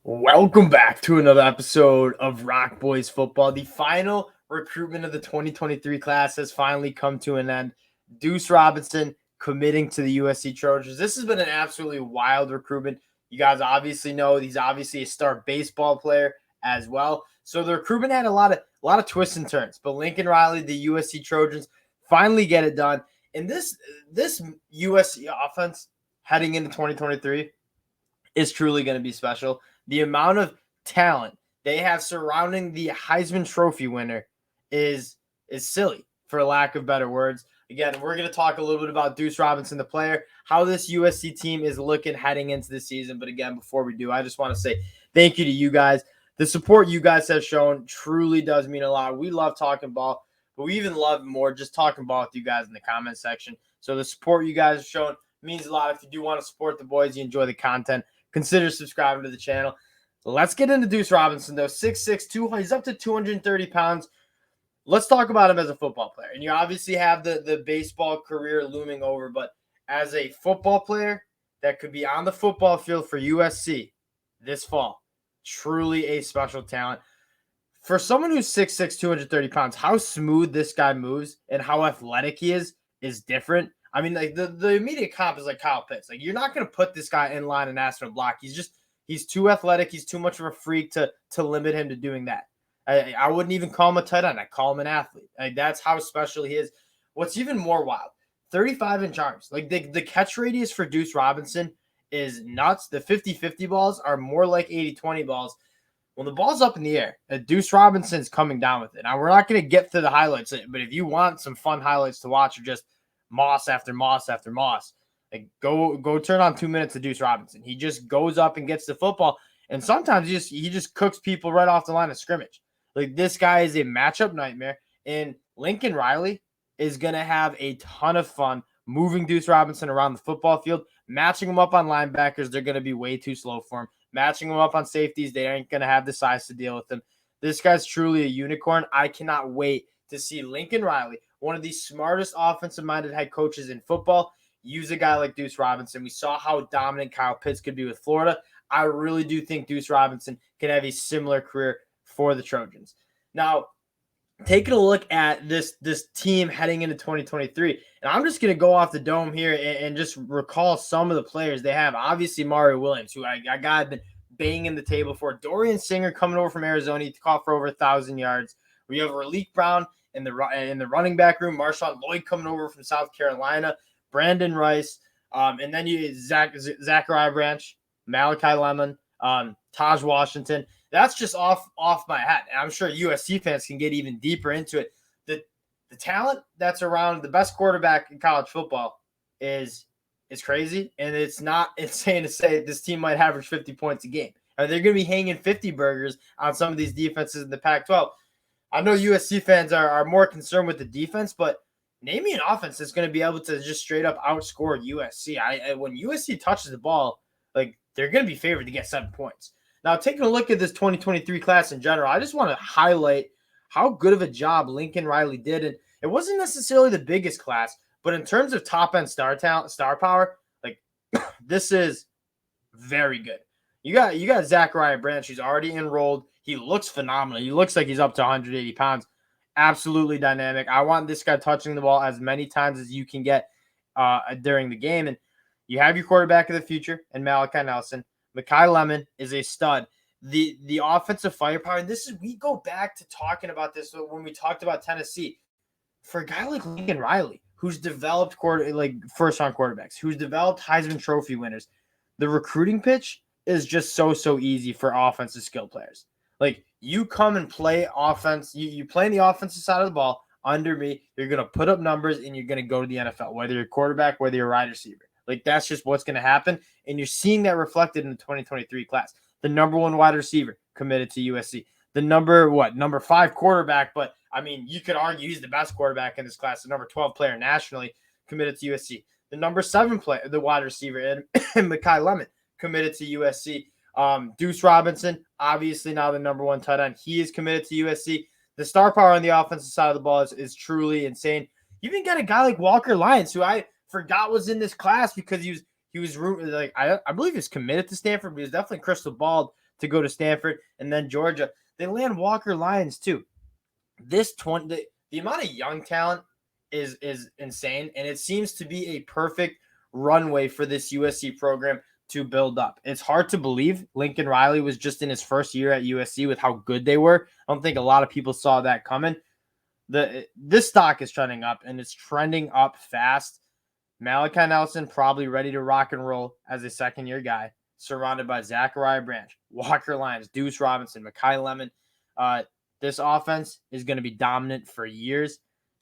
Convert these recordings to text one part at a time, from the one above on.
Welcome back to another episode of Rock Boys Football. The final recruitment of the 2023 class has finally come to an end. Duce Robinson committing to the USC Trojans. This has been an absolutely wild recruitment. You guys obviously know he's obviously a star baseball player as well. So the recruitment had a lot of twists and turns. But Lincoln Riley, the USC Trojans, finally get it done. And this USC offense heading into 2023 is truly going to be special. The amount of talent they have surrounding the Heisman Trophy winner is silly, for lack of better words. Again, we're going to talk a little bit about Duce Robinson, the player, how this USC team is looking heading into the season. But again, before we do, I just want to say thank you to you guys. The support you guys have shown truly does mean a lot. We love talking ball, but we even love more just talking ball with you guys in the comment section. So the support you guys have shown means a lot. If you do want to support the boys, you enjoy the content, consider subscribing to the channel. Let's get into Duce Robinson, though. 6'6", 200. He's up to 230 pounds. Let's talk about him as a football player. And you obviously have the baseball career looming over, but as a football player that could be on the football field for USC this fall, truly a special talent. For someone who's 6'6", 230 pounds, how smooth this guy moves and how athletic he is different. I mean, like the immediate comp is like Kyle Pitts. Like, you're not going to put this guy in line and ask him to block. He's too athletic. He's too much of a freak to limit him to doing that. I wouldn't even call him a tight end. I call him an athlete. Like, that's how special he is. What's even more wild, 35-inch arms. Like, the catch radius for Duce Robinson is nuts. The 50-50 balls are more like 80-20 balls. When the ball's up in the air, Duce Robinson's coming down with it. Now, we're not going to get to the highlights, but if you want some fun highlights to watch or just moss after moss after moss, like go turn on 2 minutes of Duce Robinson. He just goes up and gets the football, and sometimes he just cooks people right off the line of scrimmage. Like, this guy is a matchup nightmare, and Lincoln Riley is going to have a ton of fun moving Duce Robinson around the football field, matching him up on linebackers. They're going to be way too slow for him. Matching him up on safeties, they ain't going to have the size to deal with him. This guy's truly a unicorn. I cannot wait to see Lincoln Riley, one of the smartest offensive-minded head coaches in football, use a guy like Duce Robinson. We saw how dominant Kyle Pitts could be with Florida. I really do think Duce Robinson can have a similar career for the Trojans. Now, taking a look at this team heading into 2023, and I'm just going to go off the dome here and just recall some of the players they have. Obviously, Mario Williams, who I got been banging the table for. Dorian Singer coming over from Arizona to caught for over 1,000 yards. We have Raleek Brown in the running back room. Marshawn Lloyd coming over from South Carolina. Brandon Rice, and then you Zachariah Branch, Malachi Lemon, Taj Washington. That's just off my hat. And I'm sure USC fans can get even deeper into it. The talent that's around the best quarterback in college football is crazy, and it's not insane to say this team might average 50 points a game. They're going to be hanging 50 burgers on some of these defenses in the Pac-12. I know USC fans are more concerned with the defense, but name me an offense that's going to be able to just straight up outscore USC. When USC touches the ball, like, they're going to be favored to get 7 points. Now, taking a look at this 2023 class in general, I just want to highlight how good of a job Lincoln Riley did. And it wasn't necessarily the biggest class, but in terms of top-end star talent, star power, like, this is very good. You got Zachariah Branch, who's already enrolled. He looks phenomenal. He looks like he's up to 180 pounds. Absolutely dynamic. I want this guy touching the ball as many times as you can get during the game. And you have your quarterback of the future and Malachi Nelson. Malachi Lemon is a stud. The offensive firepower, and we go back to talking about this when we talked about Tennessee. For a guy like Lincoln Riley, who's developed first-round quarterbacks, who's developed Heisman Trophy winners, the recruiting pitch is just so easy for offensive skill players. Like, you come and play offense, you play in the offensive side of the ball under me, you're going to put up numbers, and you're going to go to the NFL, whether you're a quarterback, whether you're a wide receiver. Like, that's just what's going to happen, and you're seeing that reflected in the 2023 class. The number one wide receiver committed to USC. The number 5 quarterback, but, I mean, you could argue he's the best quarterback in this class. The number 12 player nationally committed to USC. The number 7 player, the wide receiver, and Malachi Lemon committed to USC. Duce Robinson, obviously now the number 1 tight end. He is committed to USC. The star power on the offensive side of the ball is truly insane. You even got a guy like Walker Lyons, who I forgot was in this class because he was like, I believe he was committed to Stanford, but he was definitely crystal balled to go to Stanford, and then Georgia. They land Walker Lyons too. The amount of young talent is insane, and it seems to be a perfect runway for this USC program to build up. It's hard to believe Lincoln Riley was just in his first year at USC with how good they were. I don't think a lot of people saw that coming. This stock is trending up, and it's trending up fast. Malachi Nelson probably ready to rock and roll as a second-year guy, surrounded by Zachariah Branch, Walker Lyons, Duce Robinson, Mekhi Lemon. This offense is going to be dominant for years.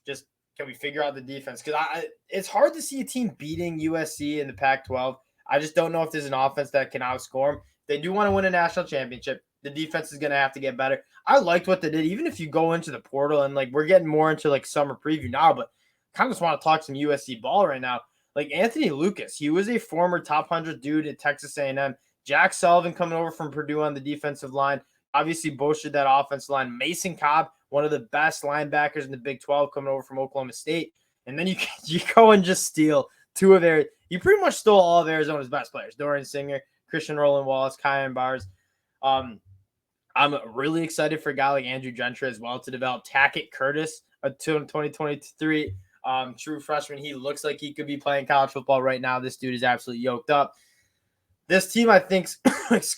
Just can we figure out the defense? Because it's hard to see a team beating USC in the Pac-12. I just don't know if there's an offense that can outscore them. They do want to win a national championship. The defense is going to have to get better. I liked what they did, even if you go into the portal, and like we're getting more into like summer preview now, but kind of just want to talk some USC ball right now. Like Anthony Lucas, he was a former top 100 dude at Texas A&M. Jack Sullivan coming over from Purdue on the defensive line, obviously boasted that offensive line. Mason Cobb, one of the best linebackers in the Big 12, coming over from Oklahoma State. And then you go and just steal two of their – you pretty much stole all of Arizona's best players, Dorian Singer, Christian Roland Wallace, Kyan Bars. I'm really excited for a guy like Andrew Gentry as well to develop. Tackett Curtis, a 2023 true freshman. He looks like he could be playing college football right now. This dude is absolutely yoked up. This team, I think, is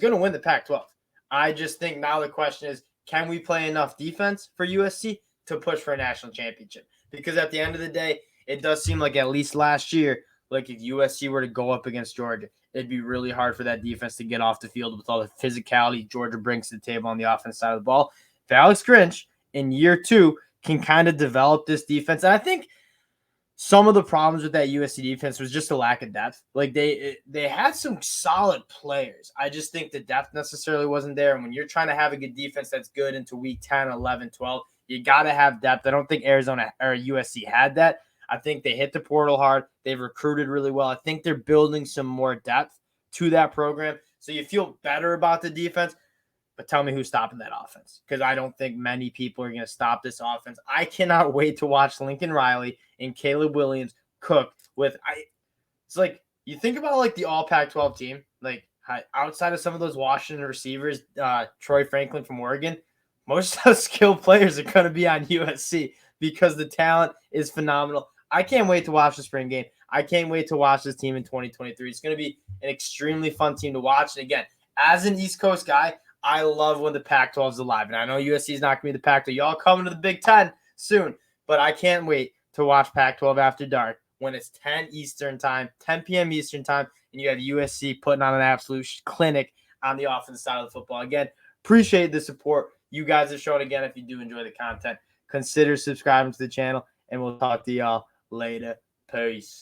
going to win the Pac-12. I just think now the question is, can we play enough defense for USC to push for a national championship? Because at the end of the day, it does seem like at least last year, like if USC were to go up against Georgia, it'd be really hard for that defense to get off the field with all the physicality Georgia brings to the table on the offense side of the ball. If Alex Grinch in year 2 can kind of develop this defense, and I think some of the problems with that USC defense was just a lack of depth. Like they had some solid players. I just think the depth necessarily wasn't there. And when you're trying to have a good defense that's good into week 10, 11, 12, you got to have depth. I don't think Arizona or USC had that. I think they hit the portal hard. They've recruited really well. I think they're building some more depth to that program. So you feel better about the defense. But tell me who's stopping that offense, because I don't think many people are going to stop this offense. I cannot wait to watch Lincoln Riley and Caleb Williams cook with – it's like you think about like the all Pac-12 team, like outside of some of those Washington receivers, Troy Franklin from Oregon, most of those skilled players are going to be on USC because the talent is phenomenal. I can't wait to watch the spring game. I can't wait to watch this team in 2023. It's going to be an extremely fun team to watch. And again, as an East Coast guy, I love when the Pac-12 is alive. And I know USC is not going to be the Pac-12. Y'all coming to the Big Ten soon. But I can't wait to watch Pac-12 After Dark when it's 10 p.m. Eastern time, and you have USC putting on an absolute clinic on the offensive side of the football. Again, appreciate the support you guys have shown. Again, if you do enjoy the content, consider subscribing to the channel, and we'll talk to y'all later. Peace.